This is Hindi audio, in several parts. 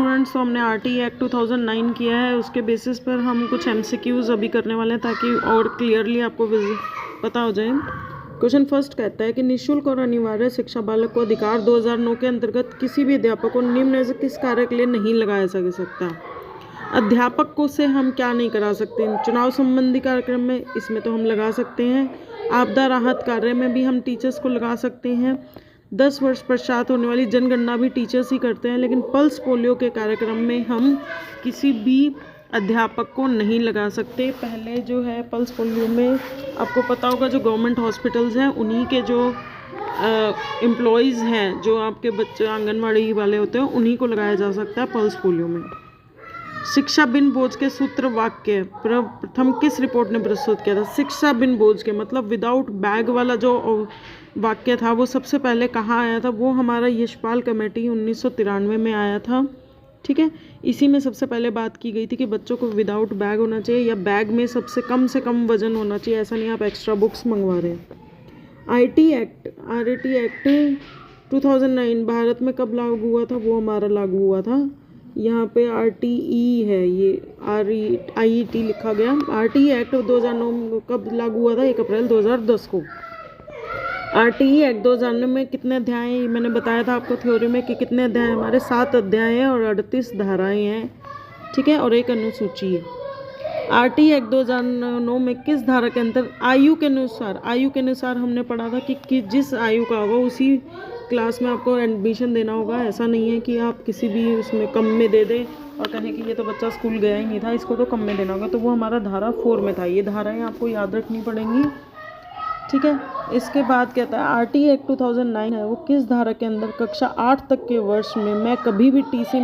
स्टूडेंट्स, तो हमने आरटी एक्ट 2009 किया है, उसके बेसिस पर हम कुछ एमसीक्यूज अभी करने वाले हैं ताकि और क्लियरली आपको पता हो जाए। क्वेश्चन फर्स्ट कहता है कि निःशुल्क और अनिवार्य शिक्षा बालक को अधिकार 2009 के अंतर्गत किसी भी अध्यापक को निम्न में से किस कार्य के लिए नहीं लगाया जा सकता। अध्यापक को से हम क्या नहीं करा सकते, चुनाव संबंधी कार्यक्रम में, इसमें तो हम लगा सकते हैं। आपदा राहत कार्य में भी हम टीचर्स को लगा सकते हैं। 10 वर्ष पश्चात होने वाली जनगणना भी टीचर्स ही करते हैं। लेकिन पल्स पोलियो के कार्यक्रम में हम किसी भी अध्यापक को नहीं लगा सकते। पहले जो है पल्स पोलियो में आपको पता होगा जो गवर्नमेंट हॉस्पिटल्स हैं उन्हीं के जो एम्प्लॉयज़ हैं, जो आपके बच्चे आंगनवाड़ी वाले होते हैं, उन्हीं को लगाया जा सकता है पल्स पोलियो में। शिक्षा बिन बोझ के सूत्र वाक्य प्रथम किस रिपोर्ट ने प्रस्तुत किया था। शिक्षा बिन बोझ के मतलब विदाउट बैग वाला जो वाक्य था वो सबसे पहले कहाँ आया था, वो हमारा यशपाल कमेटी 1993 में आया था। ठीक है, इसी में सबसे पहले बात की गई थी कि बच्चों को विदाउट बैग होना चाहिए या बैग में से कम वजन होना चाहिए। ऐसा नहीं आप एक्स्ट्रा बुक्स मंगवा रहे हैं। आरटी एक्ट 2009 भारत में कब लागू हुआ था, वो हमारा लागू हुआ था। यहाँ पे RTE है, ये REIT लिखा गया। RTE एक्ट 2009 कब लागू हुआ था, 1 अप्रैल 2010 को। RTE एक्ट 2009 में कितने अध्याय, मैंने बताया था आपको थ्योरी में कि कितने अध्याय, हमारे 7 अध्याय हैं और 38 धाराएं हैं। ठीक है, और एक अनुसूची है। RTE एक्ट 2009 में किस धारा के अंदर आयु के अनुसार हमने पढ़ा था कि जिस आयु का होगा उसी क्लास में आपको एडमिशन देना होगा। ऐसा नहीं है कि आप किसी भी उसमें कम में दे दें और कहें कि ये तो बच्चा स्कूल गया ही नहीं था, इसको तो कम में देना होगा। तो वो हमारा धारा 4 में था। ये धाराएं आपको याद रखनी पड़ेंगी। ठीक है, इसके बाद कहता है RTE एक्ट 2009 है वो किस धारा के अंदर कक्षा 8 तक के वर्ष में मैं कभी भी टीसी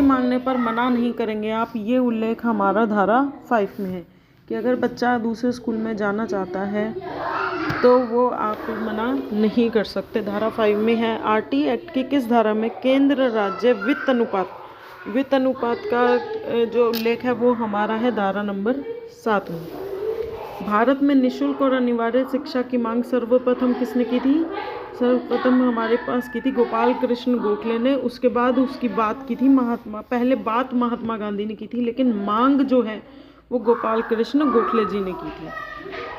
मांगने पर मना नहीं करेंगे आप। ये उल्लेख हमारा धारा 5 में है कि अगर बच्चा दूसरे स्कूल में जाना चाहता है तो वो आप मना नहीं कर सकते, धारा 5 में है। RTE एक्ट की किस धारा में केंद्र राज्य वित्त अनुपात का जो उल्लेख है वो हमारा है धारा नंबर 7 में। भारत में निःशुल्क और अनिवार्य शिक्षा की मांग सर्वप्रथम किसने की थी, सर्वप्रथम हमारे पास की थी गोपाल कृष्ण गोखले ने। उसके बाद उसकी बात की थी महात्मा गांधी ने की थी, लेकिन मांग जो है वो गोपाल कृष्ण गोखले जी ने की थी।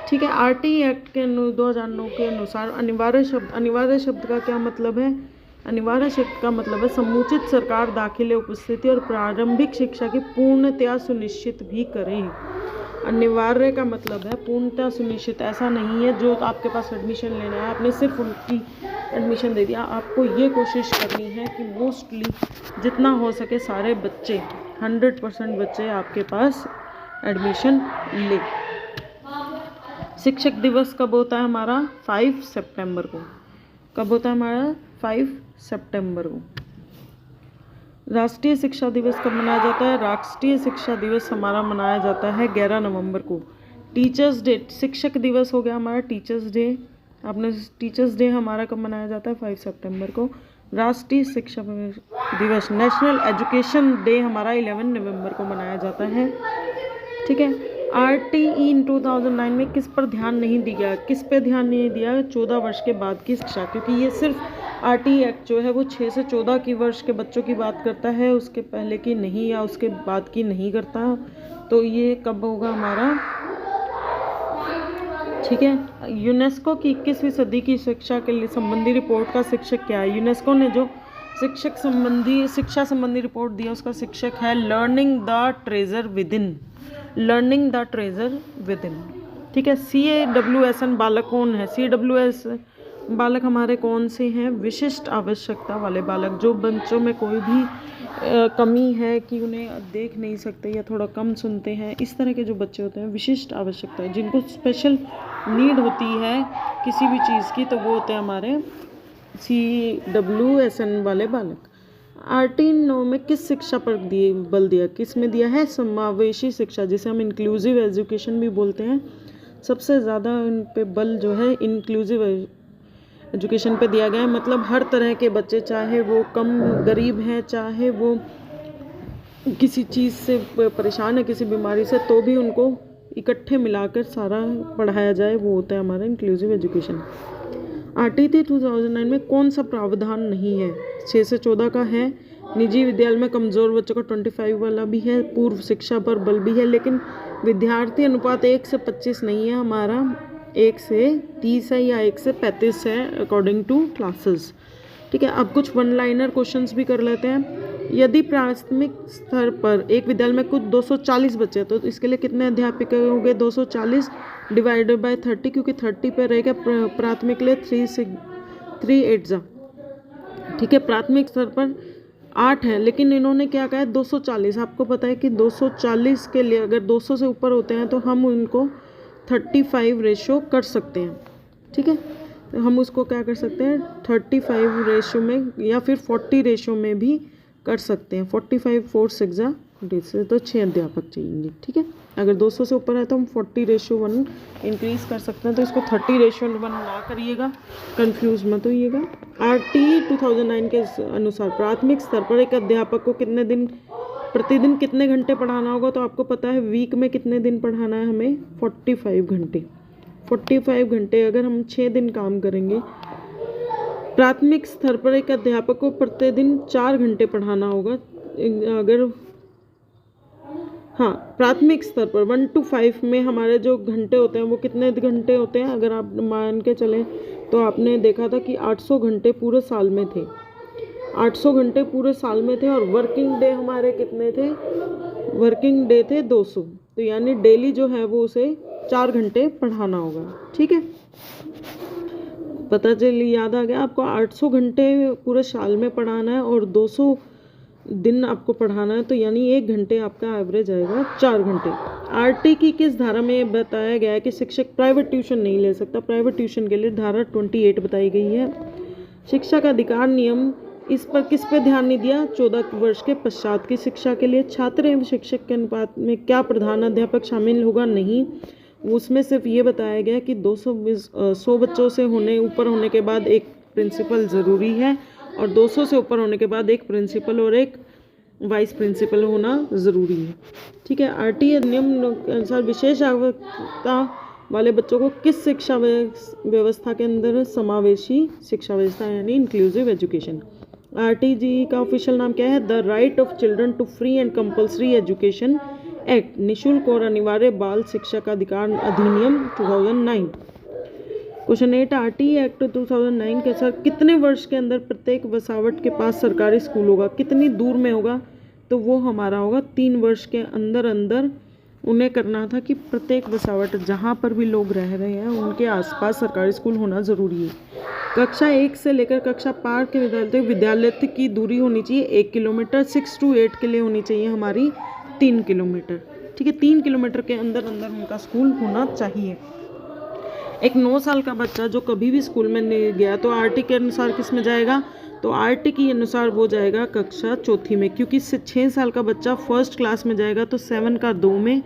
ठीक है, RTE एक्ट के 2009 के अनुसार अनिवार्य शब्द का क्या मतलब है। अनिवार्य शब्द का मतलब है समुचित सरकार दाखिले उपस्थिति और प्रारंभिक शिक्षा की पूर्णतया सुनिश्चित भी करें। अनिवार्य का मतलब है पूर्णतः सुनिश्चित। ऐसा नहीं है जो आपके पास एडमिशन लेना है आपने सिर्फ उनकी एडमिशन दे दिया। आपको ये कोशिश करनी है कि मोस्टली जितना हो सके सारे बच्चे 100% बच्चे आपके पास एडमिशन ले। शिक्षक दिवस कब होता है हमारा, 5 सितंबर को। कब होता है हमारा, 5 सितंबर को। राष्ट्रीय शिक्षा दिवस कब मनाया जाता है, राष्ट्रीय शिक्षा दिवस हमारा मनाया जाता है 11 नवंबर को। टीचर्स डे, शिक्षक दिवस हो गया हमारा टीचर्स डे। टीचर्स डे हमारा कब मनाया जाता है, 5 सितंबर को। राष्ट्रीय शिक्षा दिवस नेशनल एजुकेशन डे हमारा 11 नवंबर को मनाया जाता है। ठीक है, RTE 2009 में किस पर ध्यान नहीं दिया, किस पे ध्यान नहीं दिया, 14 वर्ष के बाद की शिक्षा, क्योंकि ये सिर्फ RTE एक्ट जो है वो 6 से 14 की वर्ष के बच्चों की बात करता है, उसके पहले की नहीं या उसके बाद की नहीं करता। तो ये कब होगा हमारा, ठीक है। यूनेस्को की 21वीं सदी की शिक्षा के लिए संबंधी रिपोर्ट का शिक्षक क्या है। यूनेस्को ने जो शिक्षा संबंधी रिपोर्ट दिया उसका शिक्षक है learning the treasure with in. ठीक है, CWSN बालक कौन है, CWS बालक हमारे कौन से हैं, विशिष्ट आवश्यकता वाले बालक, जो बच्चों में कोई भी कमी है कि उन्हें देख नहीं सकते या थोड़ा कम सुनते हैं, इस तरह के जो बच्चे होते हैं विशिष्ट आवश्यकता है, जिनको स्पेशल नीड होती है किसी भी चीज़ की, तो वो होते हैं हमारे CWSN वाले बालक। RTE 9 में किस शिक्षा पर बल दिया, किस में दिया है, समावेशी शिक्षा, जिसे हम इंक्लूसिव एजुकेशन भी बोलते हैं। सबसे ज़्यादा इन पे बल जो है इंक्लूसिव एजुकेशन पे दिया गया है, मतलब हर तरह के बच्चे, चाहे वो कम गरीब हैं, चाहे वो किसी चीज़ से परेशान है, किसी बीमारी से, तो भी उनको इकट्ठे मिलाकर सारा पढ़ाया जाए, वो होता है हमारा इंक्लूसिव एजुकेशन। RTE 2009 में कौन सा प्रावधान नहीं है, 6 से 14 का है, निजी विद्यालय में कमज़ोर बच्चों का 25 वाला भी है, पूर्व शिक्षा पर बल भी है, लेकिन विद्यार्थी अनुपात 1 से 25 नहीं है हमारा, 1 से 30 है या 1 से 35 है अकॉर्डिंग टू क्लासेस। ठीक है, अब कुछ वन लाइनर क्वेश्चंस भी कर लेते हैं। यदि प्राथमिक स्तर पर एक विद्यालय में कुछ 240 बच्चे हैं तो इसके लिए कितने अध्यापक होंगे? 240 डिवाइडेड बाय 30, क्योंकि 30 पे रहेगा प्राथमिक के लिए 3 8 जा। ठीक है, प्राथमिक स्तर पर 8 है, लेकिन इन्होंने क्या कहा है 240। आपको पता है कि 240 के लिए अगर 200 से ऊपर होते हैं तो हम उनको 35 रेशो कर सकते हैं। ठीक है, तो हम उसको क्या कर सकते हैं 35 रेशो में या फिर 40 रेशो में भी कर सकते हैं। 45 4 6 जा से तो 6 अध्यापक चाहिए। ठीक है, अगर 200 से ऊपर है तो हम 40:1 इंक्रीज कर सकते हैं, तो इसको 30:1 ना करिएगा, कंफ्यूज मत होइएगा। RT 2009 के अनुसार प्राथमिक स्तर पर एक अध्यापक को प्रतिदिन कितने घंटे पढ़ाना होगा? तो आपको पता है वीक में कितने दिन पढ़ाना है हमें? 45 घंटे। 45 घंटे अगर हम 6 दिन काम करेंगे, प्राथमिक स्तर पर एक अध्यापक को प्रतिदिन 4 घंटे पढ़ाना होगा। अगर हाँ, प्राथमिक स्तर पर 1 to 5 में हमारे जो घंटे होते हैं वो कितने घंटे होते हैं? अगर आप मान के चलें तो आपने देखा था कि 800 घंटे पूरे साल में थे। 800 घंटे पूरे साल में थे और वर्किंग डे हमारे कितने थे? वर्किंग डे थे 200। तो यानी डेली जो है वो उसे 4 घंटे पढ़ाना होगा। ठीक है, पता चली, याद आ गया आपको? 800 घंटे पूरे साल में पढ़ाना है और 200 दिन आपको पढ़ाना है, तो यानी 1 घंटे आपका एवरेज आएगा 4 घंटे। RT की किस धारा में बताया गया है कि शिक्षक प्राइवेट ट्यूशन नहीं ले सकता? प्राइवेट ट्यूशन के लिए धारा 28 बताई गई है। शिक्षा का अधिकार नियम, इस पर किस पे ध्यान नहीं दिया? 14 वर्ष के पश्चात की शिक्षा के लिए छात्र एवं शिक्षक के अनुपात में क्या प्रधान अध्यापक शामिल होगा? नहीं, उसमें सिर्फ ये बताया गया कि 100 बच्चों से ऊपर होने के बाद एक प्रिंसिपल ज़रूरी है और 200 से ऊपर होने के बाद एक प्रिंसिपल और एक वाइस प्रिंसिपल होना ज़रूरी है। ठीक है, RT नियम के अनुसार विशेष आवश्यकता वाले बच्चों को किस शिक्षा व्यवस्था के अंदर समावेशी शिक्षा व्यवस्था यानी इंक्लूसिव एजुकेशन? RTG का ऑफिशियल नाम क्या है? The right of children to free and compulsory education act, निःशुल्क और अनिवार्य बाल शिक्षा का अधिकार अधिनियम 2009। क्वेश्चन 8, RT एक्ट 2009 के अनुसार कितने वर्ष के अंदर प्रत्येक बसावट के पास सरकारी स्कूल होगा? कितनी दूर में होगा? तो वो हमारा होगा 3 वर्ष के अंदर अंदर उन्हें करना था कि प्रत्येक बसावट जहाँ पर भी लोग रह रहे हैं उनके आसपास सरकारी स्कूल होना ज़रूरी है। कक्षा 1 से लेकर कक्षा 5 के विद्यालय तक की दूरी होनी चाहिए 1 किलोमीटर। 6 to 8 के लिए होनी चाहिए हमारी 3 किलोमीटर। ठीक है, 3 किलोमीटर के अंदर अंदर उनका स्कूल होना चाहिए। एक 9 साल का बच्चा जो कभी भी स्कूल में नहीं गया तो RT के अनुसार किस में जाएगा? तो RT के अनुसार वो जाएगा कक्षा 4 में, क्योंकि 6 साल का बच्चा फर्स्ट क्लास में जाएगा तो 7 का 2 में,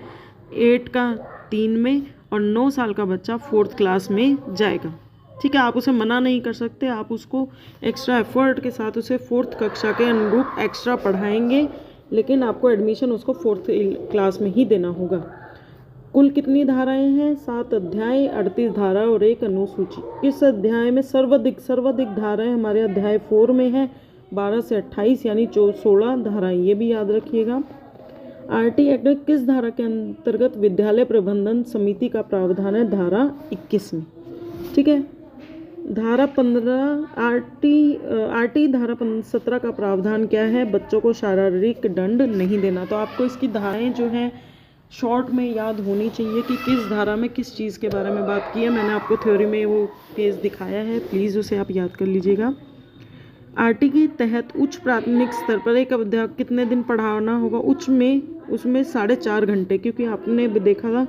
8 का 3 में और 9 साल का बच्चा 4th क्लास में जाएगा। ठीक है, आप उसे मना नहीं कर सकते, आप उसको एक्स्ट्रा एफर्ट के साथ उसे 4th कक्षा के अनुरूप एक्स्ट्रा पढ़ाएंगे, लेकिन आपको एडमिशन उसको 4th क्लास में ही देना होगा। कुल कितनी धाराएं हैं? 7 अध्याय, 38 धारा और 1 अनुसूची। किस अध्याय में सर्वाधिक धाराएं? हमारे अध्याय 4 में है, 12 से 28 यानी 16 धाराएं, ये भी याद रखिएगा। RT एक्ट में किस धारा के अंतर्गत विद्यालय प्रबंधन समिति का प्रावधान है? धारा 21 में। ठीक है, धारा 15 RT धारा 17 का प्रावधान क्या है? बच्चों को शारीरिक दंड नहीं देना। तो आपको इसकी धाराएं जो हैं शॉर्ट में याद होनी चाहिए कि किस धारा में किस चीज़ के बारे में बात की है। मैंने आपको थ्योरी में वो पेज दिखाया है, प्लीज़ उसे आप याद कर लीजिएगा। RT के तहत उच्च प्राथमिक स्तर पर एक अध्यापक कितने दिन पढ़ाना होगा? उसमें 4.5 घंटे, क्योंकि आपने भी देखा था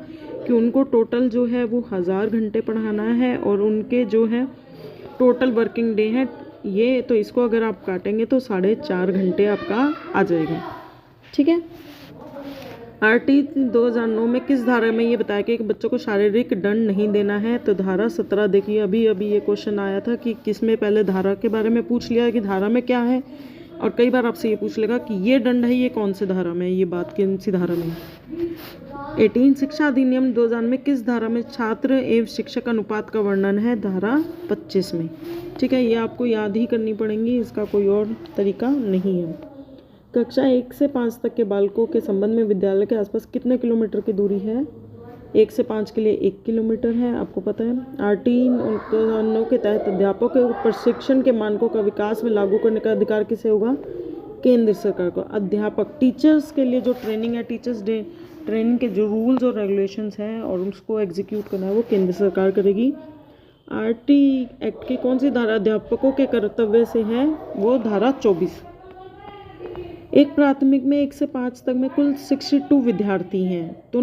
कि उनको टोटल जो है वो 1000 घंटे पढ़ाना है और उनके जो है टोटल वर्किंग डे है ये, तो इसको अगर आप काटेंगे तो 4.5 घंटे आपका आ जाएगा। ठीक है, RT 2009 में किस धारा में ये बताया कि एक बच्चों को शारीरिक दंड नहीं देना है? तो धारा 17। देखिए अभी ये क्वेश्चन आया था कि किस में पहले धारा के बारे में पूछ लिया कि धारा में क्या है, और कई बार आपसे ये पूछ लेगा कि ये दंड है, ये कौन से धारा में है, ये बात कौन सी धारा में है। 18 शिक्षा अधिनियम 2000 में किस धारा में छात्र एवं शिक्षक अनुपात का वर्णन है? धारा 25 में। ठीक है, ये आपको याद ही करनी पड़ेंगी, इसका कोई और तरीका नहीं है। कक्षा 1 से 5 तक के बालकों के संबंध में विद्यालय के आसपास कितने किलोमीटर की दूरी है? 1 से 5 के लिए 1 किलोमीटर है, आपको पता है। R3 9 के तहत अध्यापकों के प्रशिक्षण के मानकों का विकास में लागू करने का अधिकार किसे होगा? केंद्र सरकार को। अध्यापक टीचर्स के लिए जो ट्रेनिंग है, टीचर्स डे ट्रेनिंग के जो रूल्स और रेगुलेशंस हैं और उसको एग्जीक्यूट करना है वो केंद्र सरकार करेगी। RT एक्ट की कौन सी धारा अध्यापकों के कर्तव्य से है? वो धारा 24। एक प्राथमिक में 1 से 5 तक में कुल 62 विद्यार्थी हैं, तो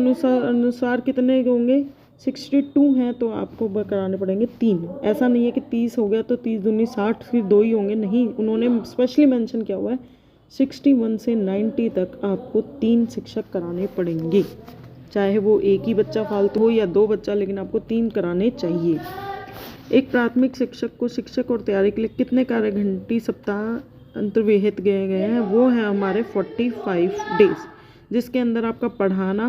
अनुसार कितने होंगे? 62 हैं तो आपको कराने पड़ेंगे 3। ऐसा नहीं है कि 30 हो गया तो 30 दूनी 60 फिर 2 ही होंगे, नहीं, उन्होंने स्पेशली मेंशन किया हुआ है 61 से 90 तक आपको 3 शिक्षक कराने पड़ेंगे, चाहे वो एक ही बच्चा फालतू हो या 2 बच्चा, लेकिन आपको 3 कराने चाहिए। एक प्राथमिक शिक्षक को शिक्षक और तैयारी के लिए कितने कार्य घंटे सप्ताह अंतर्विहित गए हैं? वो है हमारे 45 डेज, जिसके अंदर आपका पढ़ाना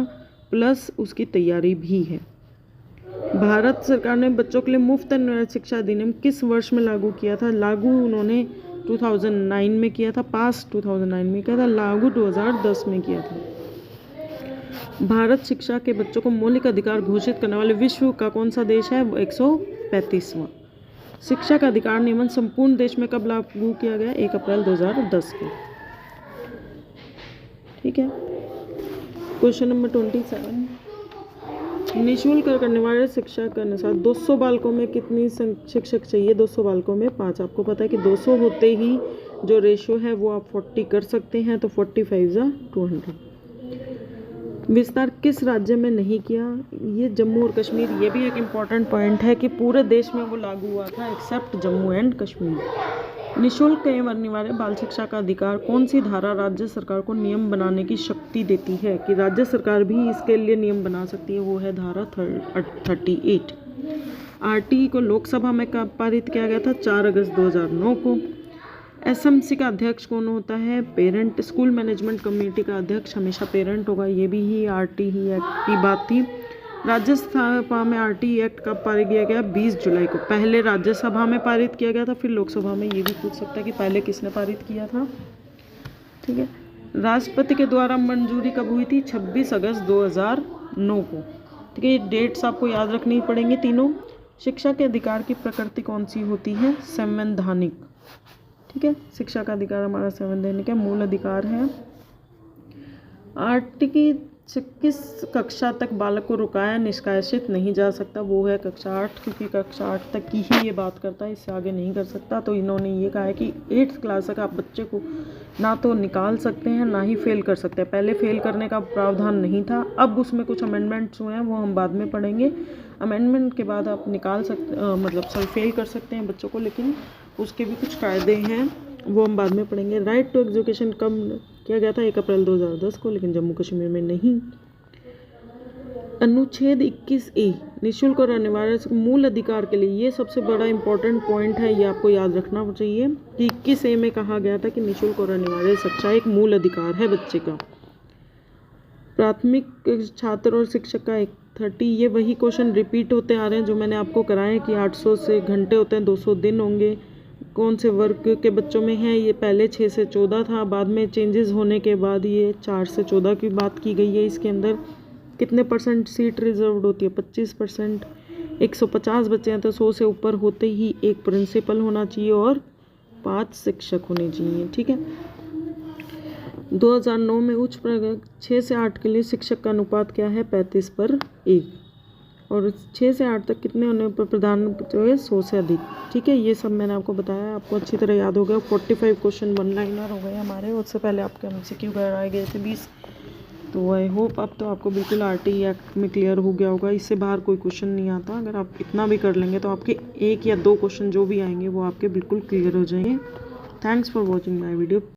प्लस उसकी तैयारी भी है। भारत सरकार ने बच्चों के लिए मुफ्त शिक्षा अधिनियम किस वर्ष में लागू किया था? लागू उन्होंने 2009 में किया था, पास 2009 में किया था, लागू 2010 में किया था। भारत शिक्षा के बच्चों को मौलिक अधिकार घोषित करने वाले विश्व का कौन सा देश है? 135वां। शिक्षा का अधिकार नियमन संपूर्ण देश में कब लागू किया गया? 1 अप्रैल 2010 को। ठीक है। Question number 27। निःशुल्क और अनिवार्य शिक्षा के अनुसार 200 बालकों में कितनी शिक्षक चाहिए? 200 बालकों में 5। आपको पता है कि 200 होते ही जो रेशियो है वो आप 40 कर सकते हैं, तो 45 × 200। विस्तार किस राज्य में नहीं किया? ये जम्मू और कश्मीर। ये भी एक इम्पॉर्टेंट पॉइंट है कि पूरे देश में वो लागू हुआ था एक्सेप्ट जम्मू एंड कश्मीर। निःशुल्क एवं अनिवार्य बाल शिक्षा का अधिकार कौन सी धारा राज्य सरकार को नियम बनाने की शक्ति देती है कि राज्य सरकार भी इसके लिए नियम बना सकती है? वो है धारा 38। RT को लोकसभा में कब पारित किया गया था? 4 अगस्त 2009 को। SMC का अध्यक्ष कौन होता है? पेरेंट। स्कूल मैनेजमेंट कमेटी का अध्यक्ष हमेशा पेरेंट होगा, ये भी ही RT ही एक्ट की बात थी। राज्यसभा में RT एक्ट कब पारित किया गया? 20 जुलाई को। पहले राज्यसभा में पारित किया गया था, फिर लोकसभा में। ये भी पूछ सकता है कि पहले किसने पारित किया था। ठीक है। राष्ट्रपति के द्वारा मंजूरी कब हुई थी? 26 अगस्त 2009 को। ठीक है, ये डेट्स आपको याद रखनी पड़ेंगी तीनों। शिक्षा के अधिकार की प्रकृति कौन सी होती है? संवैधानिक। ठीक है, शिक्षा का अधिकार हमारा संवैधानिक है, मूल अधिकार है। RT की किस कक्षा तक बालक को रुकाया निष्कासित नहीं जा सकता? वो है कक्षा 8, क्योंकि कक्षा 8 तक की ही ये बात करता है, इससे आगे नहीं कर सकता। तो इन्होंने ये कहा है कि 8th क्लास तक आप बच्चे को ना तो निकाल सकते हैं ना ही फेल कर सकते हैं। पहले फेल करने का प्रावधान नहीं था, अब उसमें कुछ अमेंडमेंट्स हुए हैं, वो हम बाद में पढ़ेंगे। अमेंडमेंट के बाद आप निकाल सकते मतलब फेल कर सकते हैं बच्चों को, लेकिन उसके भी कुछ फ़ायदे हैं, वो हम बाद में पढ़ेंगे। राइट टू एजुकेशन कब किया गया था? 1 अप्रैल 2010 को, लेकिन जम्मू कश्मीर में नहीं। अनुच्छेद 21A निःशुल्क और अनिवार्य मूल अधिकार के लिए, ये सबसे बड़ा इंपॉर्टेंट पॉइंट है, ये आपको याद रखना चाहिए कि 21A में कहा गया था कि निःशुल्क और अनिवार्य शिक्षा एक मूल अधिकार है बच्चे का। प्राथमिक छात्र और शिक्षक का 30, ये वही क्वेश्चन रिपीट होते आ रहे हैं जो मैंने आपको कराए कि 800 से घंटे होते हैं, 200 दिन होंगे, कौन से वर्ग के बच्चों में है। ये पहले 6 से 14 था, बाद में चेंजेस होने के बाद ये 4 से 14 की बात की गई है। इसके अंदर कितने % सीट रिजर्व्ड होती है? 25%। 150 बच्चे हैं तो 100 से ऊपर होते ही एक प्रिंसिपल होना चाहिए और 5 शिक्षक होने चाहिए। ठीक है। 2009 में उच्च 6 से 8 के लिए शिक्षक का अनुपात क्या है? 35/1। और 6 से 8 तक कितने होने पर प्रधान जो है 100 से अधिक। ठीक है, ये सब मैंने आपको बताया, आपको अच्छी तरह याद हो गया। 45 क्वेश्चन 1 लाइनर हो गए हमारे, उससे पहले आपके MCQ कराए गए थे 20। तो आई होप अब तो आपको बिल्कुल RT एक्ट में क्लियर हो गया होगा, इससे बाहर कोई क्वेश्चन नहीं आता। अगर आप इतना भी कर लेंगे तो आपके 1 या 2 क्वेश्चन जो भी आएंगे वो आपके बिल्कुल क्लियर हो जाएंगे। Thanks for watching my video.